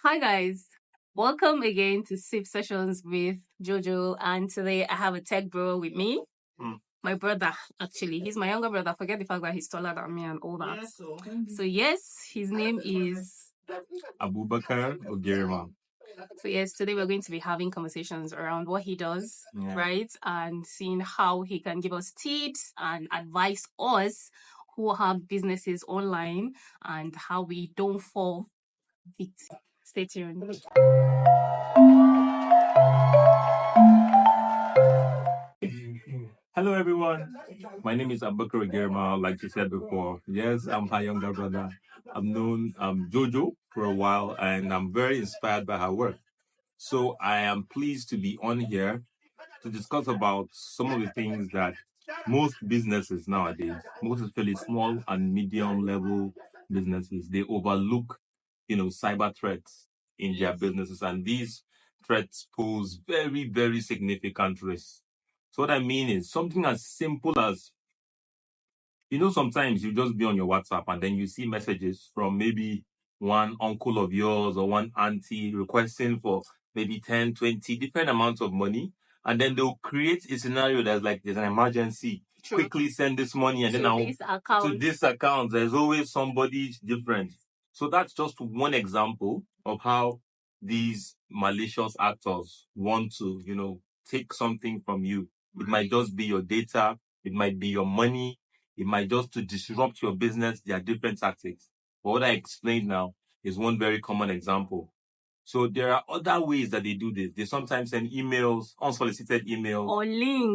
Hi guys, welcome again to Sip Sessions with Jojo, and today I have a tech bro with me. My brother, actually, he's my younger brother. Forget the fact that he's taller than me and all that. So yes, his name is Abubakar Ogirima. So yes, today we're going to be having conversations around what he does, right? And seeing how he can give us tips and advise us who have businesses online and how we don't fall victim. Stay tuned. Hello, everyone. My name is Abubakar Ogirima. Like you said before, yes, I'm her younger brother. I've known Jojo for a while, and I'm very inspired by her work. So I am pleased to be on here to discuss about some of the things that most businesses nowadays, most especially small and medium level businesses, they overlook, cyber threats in their businesses. And these threats pose very, very significant risks. So what I mean is something as simple as, sometimes you just be on your WhatsApp and then you see messages from maybe one uncle of yours or one auntie requesting for maybe 10, 20 different amounts of money. And then they'll create a scenario that's like there's an emergency. True. Quickly send this money and then to this account. There's always somebody different. So that's just one example of how these malicious actors want to, take something from you. It might just be your data, it might be your money, it might just to disrupt your business. There are different tactics. But what I explained now is one very common example. So there are other ways that they do this. They sometimes send emails, unsolicited emails,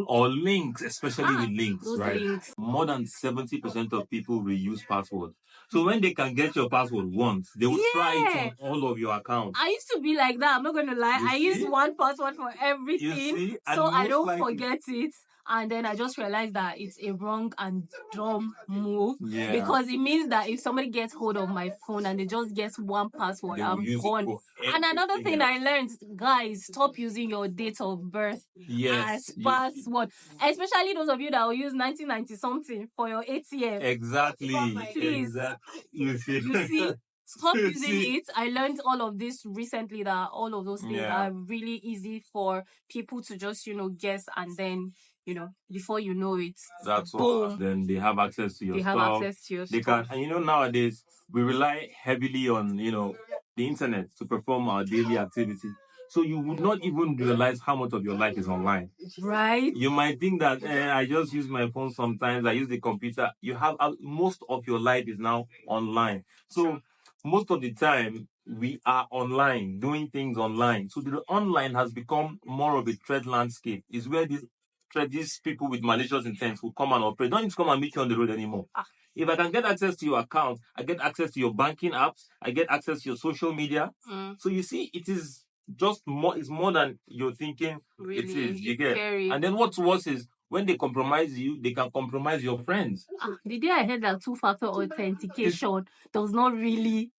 or links, especially with links, right? Links. More than 70% of people reuse passwords. So when they can get your password once, they will try it on all of your accounts. I used to be like that. I'm not gonna lie. I use one password for everything, so I don't forget it. And then I just realized that it's a wrong and dumb move because it means that if somebody gets hold of my phone and they just get one password, I'm gone. And another thing I learned, guys, stop using your date of birth as password, especially those of you that will use 1990 something for your ATM. Exactly. Please. Exactly. You see? Stop using it. I learned all of this recently, that all of those things are really easy for people to just, guess, and then, before you know it, That's boom. what. Then they have access to your They stuff. have access to your They stuff. can, and nowadays we rely heavily on, the internet to perform our daily activity. So you would not even realize how much of your life is online. Right? You might think that I just use my phone sometimes, I use the computer. You have most of your life is now online. So most of the time we are online, doing things online. So the online has become more of a threat landscape. Is where these people with malicious intent will come and operate. Don't need to come and meet you on the road anymore. If I can get access to your account, I get access to your banking apps, I get access to your social media. So you see, it is just more. It's more than you're thinking. Really, it is. You get. scary. And then what's worse is when they compromise you, they can compromise your friends. The day I heard that two-factor authentication does not really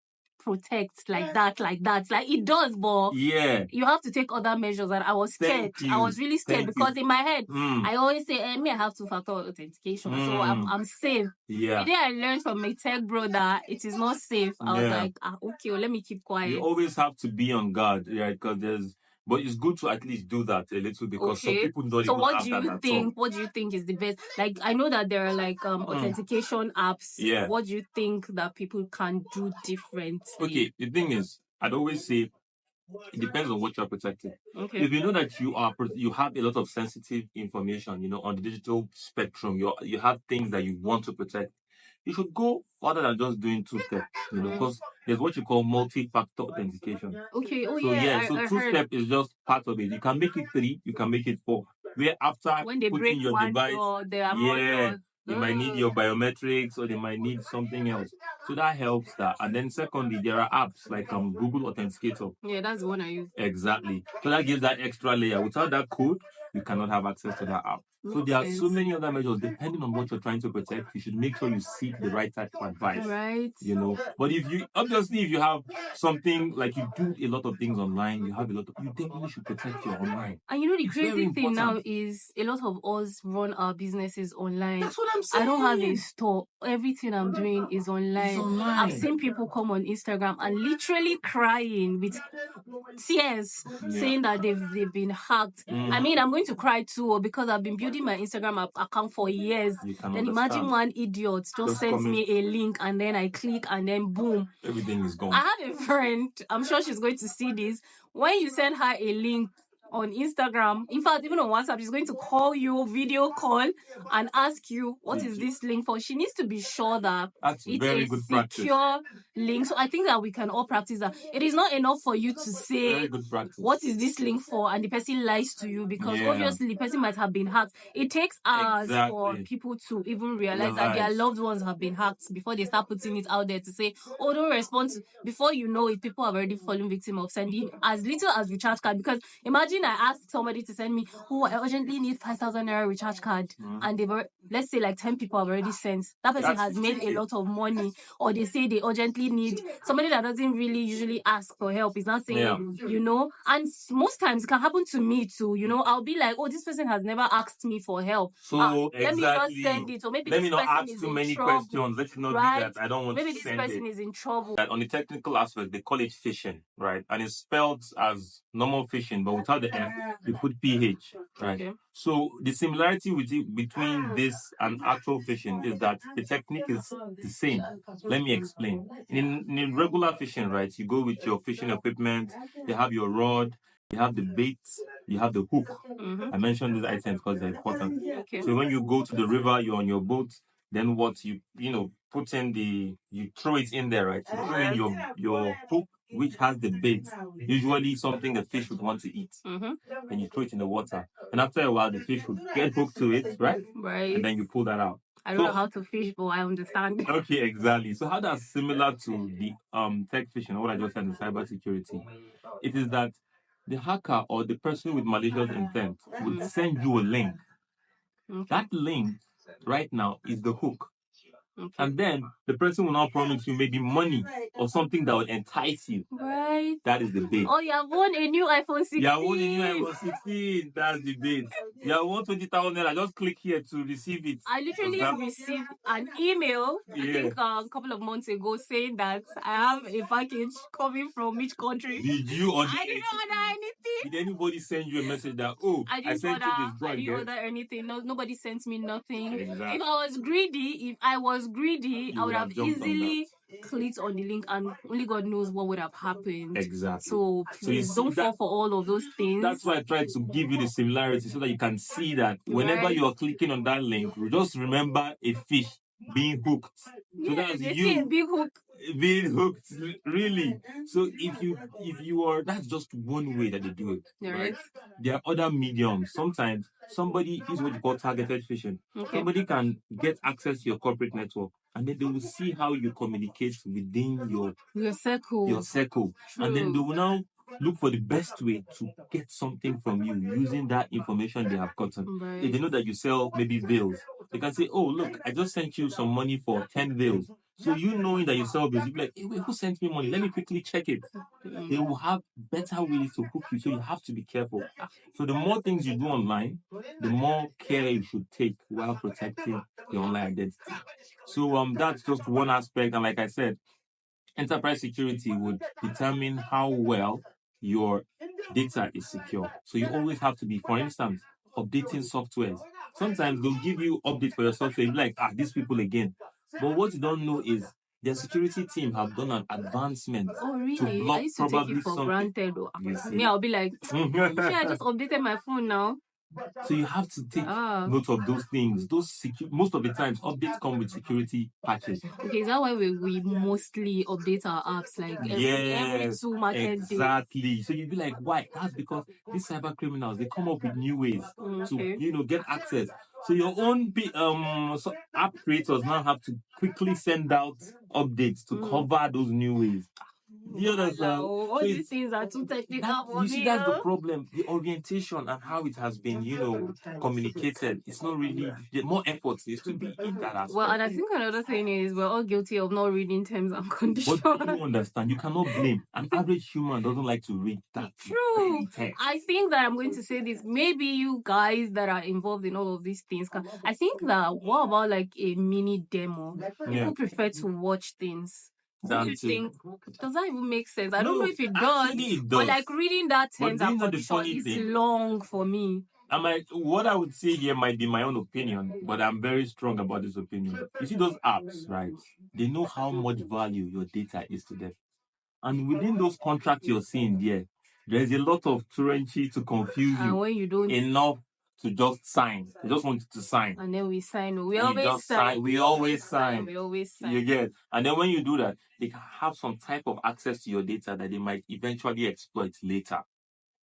protect like that. Like it does, but you have to take other measures. And I was scared. I was really scared because in my head, I always say, me, I have two-factor authentication, so I'm safe. Yeah. The day I learned from my tech bro that it is not safe, I was like, okay, well, let me keep quiet. You always have to be on guard, right? Because but it's good to at least do that a little because some people don't So even what have do that you at think? all. What do you think is the best? Like, I know that there are like authentication apps. Yeah. What do you think that people can do differently? Okay, the thing is, I'd always say it depends on what you're protecting. Okay. If you know that you have a lot of sensitive information, on the digital spectrum, you have things that you want to protect, you should go further than just doing two-step, because there's what you call multi-factor authentication. Okay. Oh So yeah. so I heard. two-step is just part of it. You can make it 3, you can make it 4. Where after When they break putting your one device, door, there are more doors. they might need your biometrics or they might need something else. So that helps that. And then secondly, there are apps like Google Authenticator. Yeah, that's the one I use. Exactly. So that gives that extra layer. Without that code, you cannot have access to that app. So there are so many other measures depending on what you're trying to protect. You should make sure you seek the right type of advice. Right. But if you have something like you do a lot of things online, you definitely should protect your online. And the crazy thing now is a lot of us run our businesses online. That's what I'm saying. I don't have a store. Everything I'm doing is online. I've seen people come on Instagram and literally crying with tears, saying that they've been hacked. I mean, I'm going to cry too because I've been building my Instagram account for years. Then imagine one idiot just sends me a link and then I click and then boom, everything is gone. I have a friend, I'm sure she's going to see this. When you send her a link on Instagram, in fact, even on WhatsApp, she's going to call you, video call, and ask you, what is this link for? She needs to be sure that it's a secure link. So I think that we can all practice that. It is not enough for you to say, what is this link for? And the person lies to you because obviously the person might have been hacked. It takes hours for people to even realize that their loved ones have been hacked before they start putting it out there to say, oh, don't respond. Before you know it, people have already fallen victim of sending as little as recharge card. Because imagine I asked somebody to send me, oh, I urgently need 5,000 naira recharge card, and they were, let's say like 10 people have already sent. That person has made a lot of money, or they say they urgently need somebody that doesn't really usually ask for help is not saying, and most times it can happen to me too. I'll be like, oh, this person has never asked me for help. So let me not send it, or maybe let this me not person ask is too in many trouble. questions. Let you not do that. I don't want maybe to this send person is in trouble. That on the technical aspect, they call it phishing, right? And it's spelled as normal phishing, but without the F, you put PH, right? Okay. So the similarity between this and actual phishing is that the technique is the same. Let me explain. In regular phishing, right, you go with your fishing equipment, you have your rod, you have the bait, you have the hook. I mentioned these items because they're important. Okay. So when you go to the river, you're on your boat, then what you put in you throw it in there, right? You throw in your hook, which has the bait, usually something a fish would want to eat. And you throw it in the water. And after a while, the fish would get hooked to it, right? Right. And then you pull that out. I don't know how to fish, but I understand. Okay, exactly. So how that's similar to the tech phishing, or what I just said in cybersecurity, it is that the hacker or the person with malicious intent would send you a link. Okay. That link right now is the hook. Okay. And then the person will now promise you maybe money or something that will entice you. Right. That is the bait. Oh, you have won a new iPhone 16. You have won a new iPhone 16. That's the bait. You have won 20,000 naira. Just click here to receive it. I literally received an email, I think a couple of months ago, saying that I have a package coming from which country. Did you order? I didn't order anything. Did anybody send you a message that, oh, I sent you this drug? I didn't order anything. No, nobody sent me nothing. Exactly. If I was greedy, I would have easily clicked on the link, and only God knows what would have happened. Exactly. So please don't fall for all of those things. That's why I tried to give you the similarity so that you can see that whenever you are clicking on that link, just remember a fish being hooked. So that's you. A big hook. Being hooked, really. So if you are, that's just one way that they do it. Right? There are other mediums. Sometimes somebody is what you call targeted phishing. Okay. Somebody can get access to your corporate network, and then they will see how you communicate within your circle. True. And then they will now look for the best way to get something from you using that information they have gotten. Right. If they know that you sell maybe veils, they can say, oh, look, I just sent you some money for 10 veils. So you knowing that you sell veils, you'll be like, hey, wait, who sent me money? Let me quickly check it. They will have better ways to hook you, so you have to be careful. So the more things you do online, the more care you should take while protecting your online identity. So that's just one aspect. And like I said, enterprise security would determine how well your data is secure. So you always have to be, for instance, updating softwares. Sometimes they'll give you updates for your software. You'll be like, these people again. But what you don't know is their security team have done an advancement. Oh, really? To block I used to take it for granted. Me, I'll be like, I just updated my phone now. So you have to take note of those things. Most of the times, updates come with security patches. Okay, is that why we mostly update our apps like every 2 market days? Exactly. So you'd be like, why? That's because these cyber criminals, they come up with new ways to get access. So your own app creators now have to quickly send out updates to cover those new ways. You understand? All these things are too technical for me. You see, that's the problem. The orientation and how it has been, communicated. It's not really. More effort needs to be in that aspect. Well, and I think another thing is we're all guilty of not reading terms and conditions. But you understand, you cannot blame. An average human doesn't like to read that. True. I think that I'm going to say this. Maybe you guys that are involved in all of these things I think that what about like a mini demo? People prefer to watch things. Do you think does that even make sense? I don't know if it does. It does. But like reading that terms and conditions is long for me. What I would say here might be my own opinion, but I'm very strong about this opinion. You see those apps, right? They know how much value your data is to them. And within those contracts you're seeing there's a lot of truancy to confuse you. When you don't enough to just sign. They just want you to sign. And then we sign. We always sign. We always sign. We always sign. You get. And then when you do that, they can have some type of access to your data that they might eventually exploit later.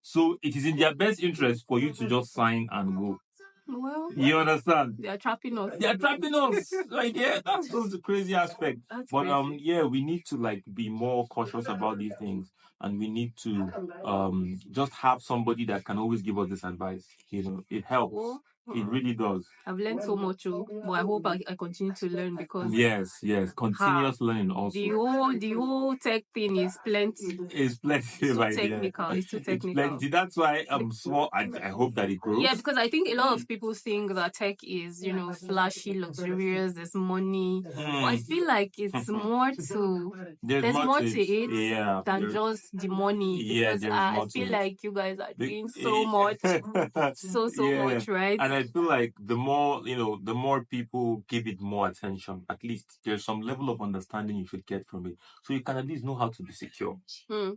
So it is in their best interest for you to just sign and go. Well, you understand? They are trapping us. They are trapping us. Like, that's the crazy aspect. That's but crazy. we need to be more cautious about these things, and we need to just have somebody that can always give us this advice. It helps. Well, it really does. I've learned so much, but I hope I continue to learn because yes, continuous learning also. The whole tech thing is plenty. It's plenty, it's too technical. It's too technical. It's plenty. That's why I'm small. I hope that it grows. Yeah, because I think a lot of people think that tech is flashy, luxurious. There's money. But I feel like it's more to there's more to it than just the money. Because I feel like you guys are doing so much, so much, right? And I feel like the more people give it more attention, at least there's some level of understanding you should get from it. So you can at least know how to be secure.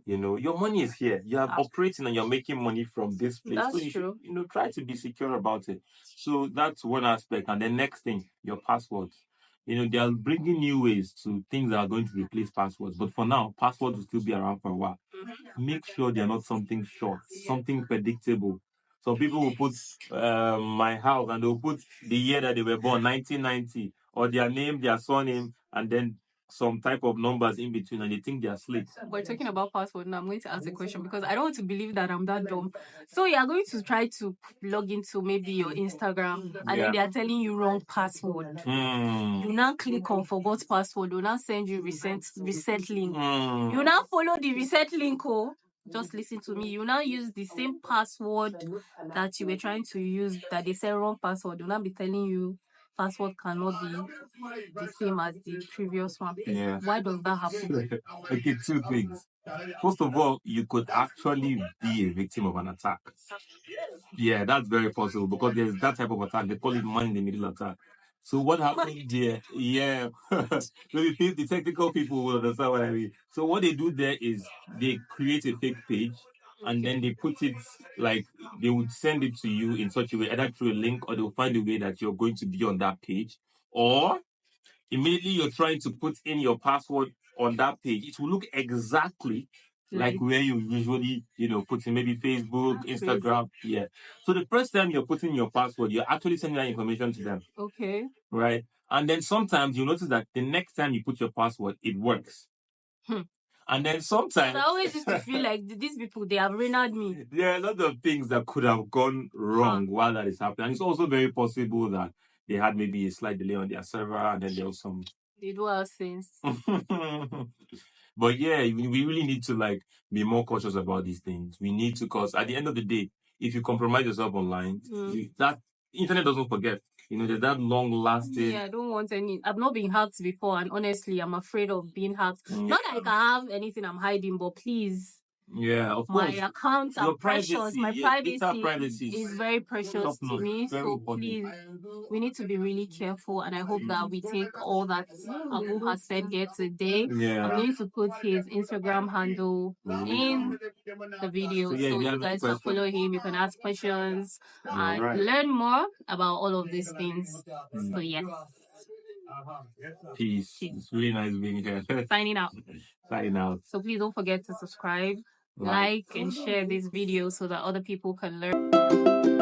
Your money is here. You are operating and you're making money from this place. That's so you true. should, try to be secure about it. So that's one aspect. And the next thing, your passwords. They are bringing new ways to things that are going to replace passwords. But for now, passwords will still be around for a while. Make sure they're not something short, something predictable. Some people will put my house and they'll put the year that they were born, 1990, or their name, their surname, and then some type of numbers in between, and they think they are slick. We're talking about password now. I'm going to ask a question because I don't want to believe that I'm that dumb. So you are going to try to log into maybe your Instagram, and then they are telling you wrong password. You now click on forgot password. They'll now send you reset link. You now follow the reset link. Just listen to me. You now use the same password that you were trying to use that they said wrong password. They'll now be telling you password cannot be the same as the previous one. Yeah. Why does that happen? Okay, two things. First of all, you could actually be a victim of an attack. Yeah, that's very possible because there's that type of attack. They call it man in the middle attack. So what happened there? Yeah, maybe the technical people will understand what I mean. So what they do there is they create a fake page, and then they put it they would send it to you in such a way, either through a link, or they'll find a way that you're going to be on that page, or immediately you're trying to put in your password on that page, it will look exactly like where you usually, put in maybe Facebook, Instagram. Yeah. So the first time you're putting your password, you're actually sending that information to them. Okay. Right. And then sometimes you notice that the next time you put your password, it works. And then sometimes I always used to feel like these people, they have rendered me. There are a lot of things that could have gone wrong while that is happening. And it's also very possible that they had maybe a slight delay on their server, and then there was some. They do have things. But yeah, we really need to be more cautious about these things. We need to, because at the end of the day, if you compromise yourself online, that internet doesn't forget. There's that long lasting. Yeah, I don't want any. I've not been hacked before, and honestly, I'm afraid of being hacked. Not that I can have anything I'm hiding, but please. Yeah, of course. My accounts are precious. My privacy is very precious to me. So please, we need to be really careful. And I hope that we take all that Abu has said here today. Yeah. I'm going to put his Instagram handle in the video. So you guys can follow him. You can ask questions and learn more about all of these things. So yes. Peace. It's really nice being here. Signing out. Signing out. So please don't forget to subscribe, like and share this video so that other people can learn.